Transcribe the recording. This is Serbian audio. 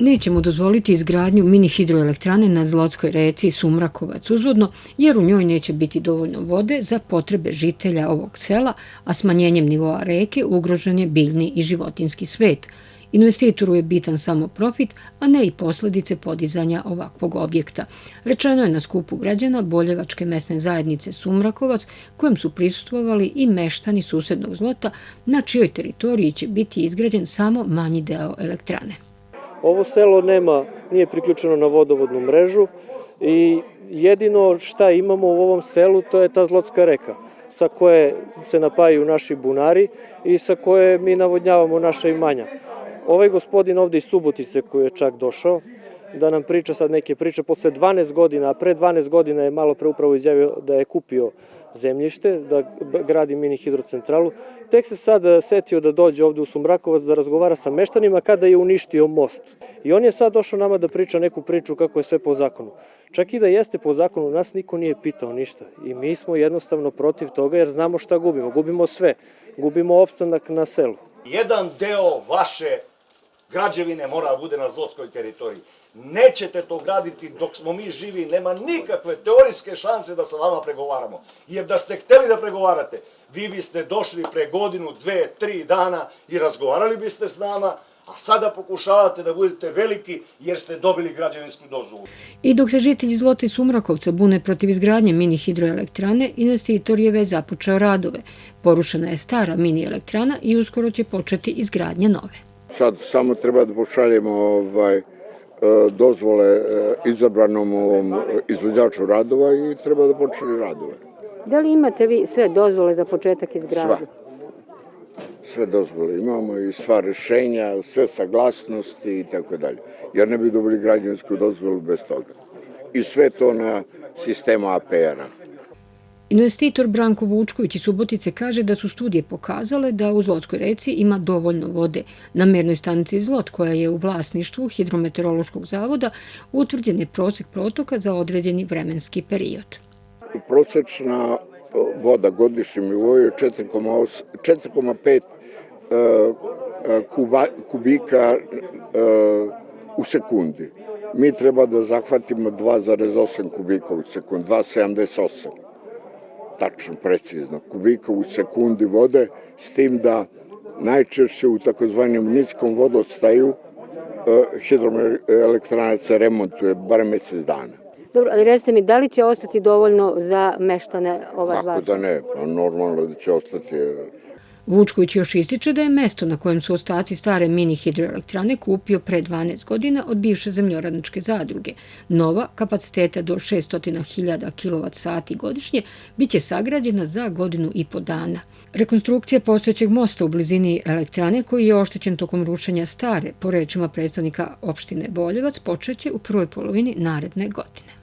Nećemo dozvoliti izgradnju mini hidroelektrane na Zlotskoj reci Sumrakovac uzvodno, jer u njoj neće biti dovoljno vode za potrebe žitelja ovog sela, a smanjenjem nivoa reke ugrožen je biljni i životinjski svet. Investitoru je bitan samo profit, a ne i posledice podizanja ovakvog objekta. Rečeno je na skupu građana Boljevačke mesne zajednice Sumrakovac, kojem su prisustvovali i meštani susednog Zlota, na čijoj teritoriji će biti izgrađen samo manji deo elektrane. Ovo selo nije priključeno na vodovodnu mrežu i jedino šta imamo u ovom selu to je ta Zlotska reka, sa koje se napajaju naši bunari i sa koje mi navodnjavamo naša imanja. Ovaj gospodin ovde iz Subotice koji je čak došao da nam priča sad neke priče posle 12 godina, a pre 12 godina je malo pre upravo izjavio da je kupio zemljište, da gradi mini hidrocentralu. Tek se sad setio da dođe ovde u Sumrakovac da razgovara sa meštanima kada je uništio most. I on je sad došao nama da priča neku priču kako je sve po zakonu. Čak i da jeste po zakonu, nas niko nije pitao ništa. I mi smo jednostavno protiv toga jer znamo šta gubimo. Gubimo sve. Gubimo opstanak na selu. Jedan deo vaše građevine mora da bude na Zlotskoj teritoriji. Nećete to graditi dok smo mi živi, nema nikakve teorijske šanse da sa vama pregovaramo. Jer da ste hteli da pregovarate, vi biste došli pre godinu, 2, 3 dana i razgovarali biste s nama, a sada pokušavate da budete veliki jer ste dobili građevinsku dozvolu. I dok se žitelji Zlota i Sumrakovca bune protiv izgradnje mini hidroelektrane, investitor je već započeo radove. Porušena je stara mini elektrana i uskoro će početi izgradnja nove. Sad samo treba da pošaljemo dozvole izabranom izvođaču radova i treba da počne radove. Da li imate vi sve dozvole za početak izgradnje? Sve dozvole imamo i sva rešenja, sve saglasnosti i tako dalje. Jer ne bi dobili građevinsku dozvolu bez toga. I sve to na sistemu APR-a. Investitor Branko Vučković iz Subotice kaže da su studije pokazale da u Zlotskoj reci ima dovoljno vode. Na mernoj stanici Zlot, koja je u vlasništvu Hidrometeorološkog zavoda, utvrđen je prosek protoka za određeni vremenski period. Prosečna voda godišnjem nivou je 4,5 kubika u sekundi. Mi treba da zahvatimo 2,8 kubika u sekundi, 2,78. Tačno, precizno, kubika u sekundi vode, s tim da najčešće u takozvanim niskom vodostaju hidroelektrana se remontuje bar mesec dana. Dobro, ali recite mi, da li će ostati dovoljno za meštane ova dva? Kako da ne, normalno da će ostati. Vučković još ističe da je mesto na kojem su ostaci stare mini hidroelektrane kupio pre 12 godina od bivše zemljoradničke zadruge. Nova, kapaciteta do 600.000 kWh godišnje, biće sagrađena za 1,5 godinu dana. Rekonstrukcija postojećeg mosta u blizini elektrane, koji je oštećen tokom rušenja stare, po rečima predstavnika opštine Boljevac, počeće u prvoj polovini naredne godine.